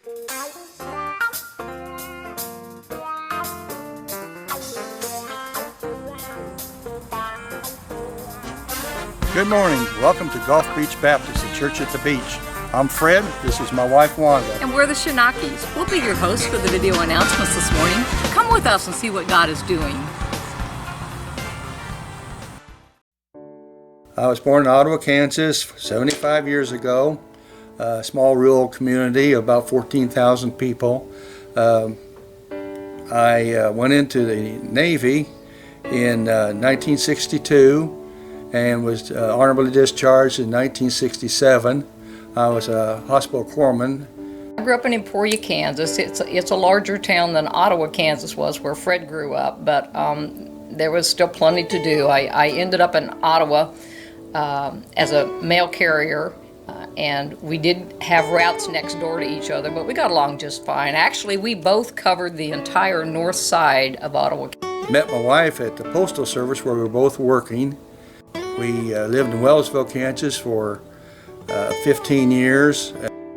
Good morning. Welcome to Gulf Beach Baptist, the church at the beach. I'm Fred. This is my wife, Wanda. And we're the Schnokes. We'll be your hosts for the video announcements this morning. Come with us and see what God is doing. I was born in Ottawa, Kansas, 75 years ago. A small rural community, about 14,000 people. I went into the Navy in 1962 and was honorably discharged in 1967. I was a hospital corpsman. I grew up in Emporia, Kansas. It's a larger town than Ottawa, Kansas was, where Fred grew up, but there was still plenty to do. I ended up in Ottawa as a mail carrier, and we did have routes next door to each other, but we got along just fine. Actually, we both covered the entire north side of Ottawa. Met my wife at the Postal Service where we were both working. We lived in Wellsville, Kansas for 15 years.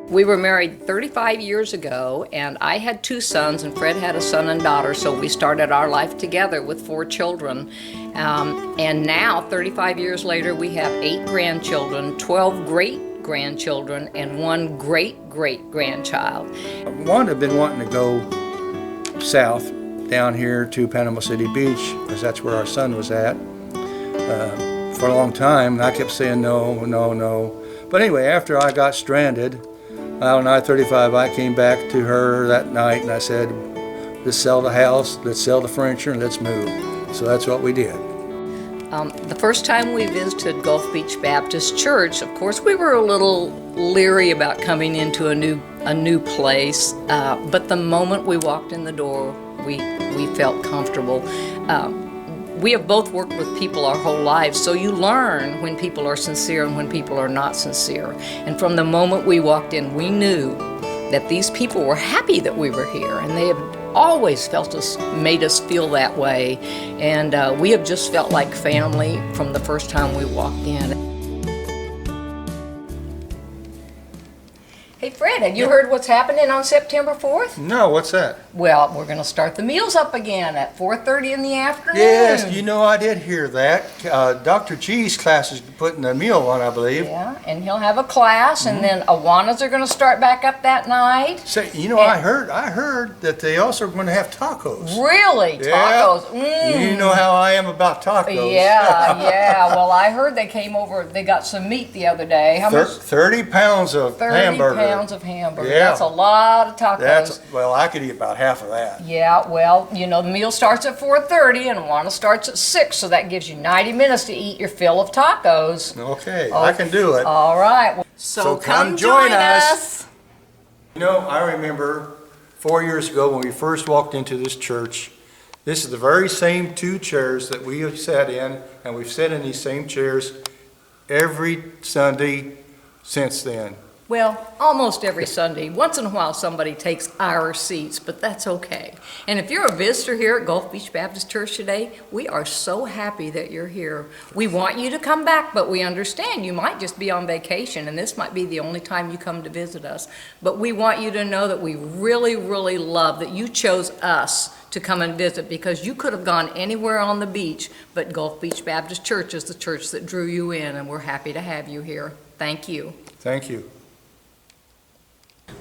We were married 35 years ago, and I had 2 sons, and Fred had a son and daughter, so we started our life together with 4 children. And now, 35 years later, we have 8 grandchildren, 12 great-grandchildren, and 1 great-great-grandchild. Wanda had been wanting to go south, down here to Panama City Beach, because that's where our son was at. For a long time, and I kept saying no, no, no. But anyway, after I got stranded out on I-35, I came back to her that night and I said, let's sell the house, let's sell the furniture, and let's move. So that's what we did. The first time we visited Gulf Beach Baptist Church, of course, we were a little leery about coming into a new place, but the moment we walked in the door, we felt comfortable. We have both worked with people our whole lives, so you learn when people are sincere and when people are not sincere. And from the moment we walked in, we knew that these people were happy that we were here, and they have always made us feel that way. And we have just felt like family from the first time we walked in. Hey Fred, have you heard what's happening on September 4th? No, what's that? Well, we're going to start the meals up again at 4:30 in the afternoon. Yes, you know, I did hear that. Dr. G's class is putting a meal on, I believe. Yeah, and he'll have a class, and then Awanas are going to start back up that night. So, you know, I heard that they also are going to have tacos. Really? Tacos? Yeah. You know how I am about tacos. Yeah. Well, I heard they came over, they got some meat the other day. How much? 30 pounds of 30 hamburger. 30 pounds of hamburger. Yeah. That's a lot of tacos. Well, I could eat about half of that. Yeah, well, you know, the meal starts at 4:30 and Awana starts at 6, so that gives you 90 minutes to eat your fill of tacos. Okay, I can do it. All right. So come join us. You know, I remember 4 years ago when we first walked into this church, this is the very same 2 chairs that we have sat in, and we've sat in these same chairs every Sunday since then. Well, almost every Sunday. Once in a while somebody takes our seats, but that's okay. And if you're a visitor here at Gulf Beach Baptist Church today, we are so happy that you're here. We want you to come back, but we understand you might just be on vacation, and this might be the only time you come to visit us. But we want you to know that we really, really love that you chose us to come and visit, because you could have gone anywhere on the beach, but Gulf Beach Baptist Church is the church that drew you in, and we're happy to have you here. Thank you. Thank you.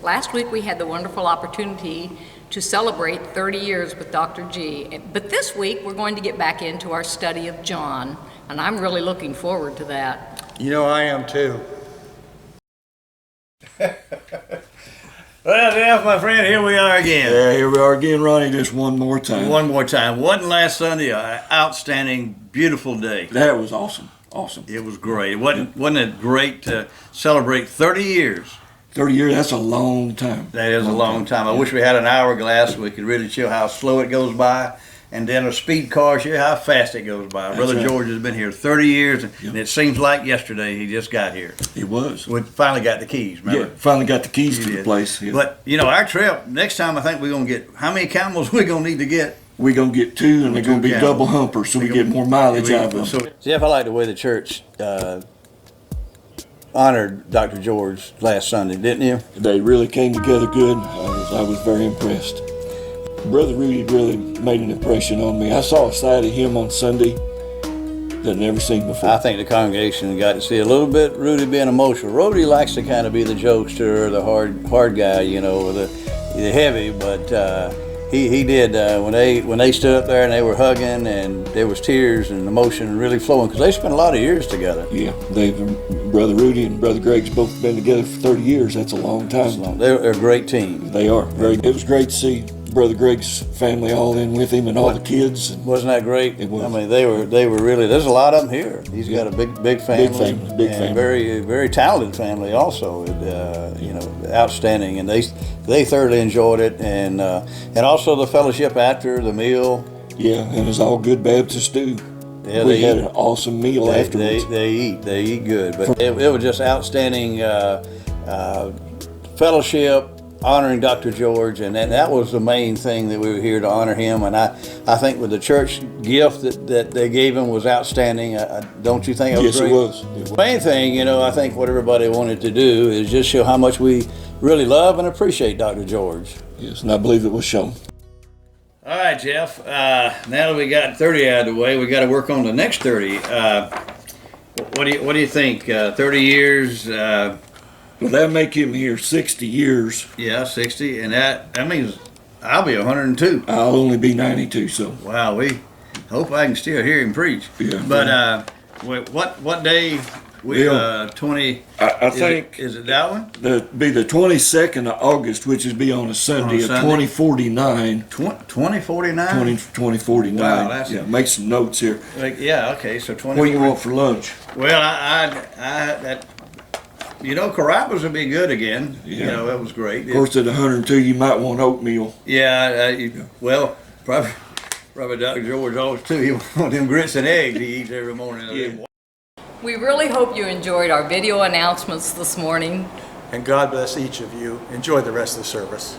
Last week we had the wonderful opportunity to celebrate 30 years with Dr. G. But this week we're going to get back into our study of John, and I'm really looking forward to that. You know, I am too. Well, Jeff, my friend, here we are again. Yeah, here we are again, Ronnie, just one more time. One more time. Wasn't last Sunday an outstanding, beautiful day? That was awesome. Awesome. It was great. Wasn't it great to celebrate 30 years? 30 years, that's a long time. That is a long time. I wish we had an hourglass so we could really show how slow it goes by. And then a speed car, show how fast it goes by. Brother right. George has been here 30 years, and it seems like yesterday he just got here. He was. We finally got the keys, remember? Yeah, finally got the keys to the place. Yeah. But, you know, our trip, next time I think we're going to get, how many camels we going to need to get? We're going to get 2, and they're going to be double humpers, so we get more mileage out of them. So, Jeff, I like the way the church honored Dr. George last Sunday, didn't you? They really came together good. I was very impressed. Brother Rudy really made an impression on me. I saw a side of him on Sunday that I'd never seen before. I think the congregation got to see a little bit Rudy being emotional. Rudy likes to kind of be the jokester, the hard guy, you know, the heavy, but he did when they stood up there and they were hugging and there was tears and emotion really flowing because they spent a lot of years together. Yeah, Brother Rudy and Brother Greg's both been together for 30 years. That's a long time. They're a great team. They are. It was great to see Brother Greg's family all in with him and all the kids. Wasn't that great? It was. I mean, they were really. There's a lot of them here. He's got a big family, Big family. Very very talented family also. You know, outstanding, and they thoroughly enjoyed it, and also the fellowship after the meal. Yeah, and it's all good Baptist do. Yeah, we had an awesome meal afterwards. They eat good, but it was just outstanding fellowship. Honoring Dr. George, and that was the main thing that we were here to honor him. And I think with the church gift that they gave him was outstanding. Don't you think it was great? Yes, it was. The main thing, you know, I think what everybody wanted to do is just show how much we really love and appreciate Dr. George. Yes, and I believe it was shown. All right, Jeff. Now that we got 30 out of the way, we got to work on the next 30. What do you think? 30 years. Well, that'll make him here 60 years. Yeah, 60, and that means I'll be 102. I'll only be 92, so. Wow, we hope I can still hear him preach. Yeah. But what day? We 20. I think is it that one? That'd be the 22nd of August, which would be on a Sunday, On a of 2049. 2049. 2049. Wow, that's make some notes here. Yeah, okay, so 20. What do you want for lunch? Well, that. You know, Carrabba's would be good again. Yeah. You know, that was great. Of course, at 102, you might want oatmeal. Yeah, well, probably Dr. George always too. He wanted them grits and eggs he eats every morning. Yeah. We really hope you enjoyed our video announcements this morning. And God bless each of you. Enjoy the rest of the service.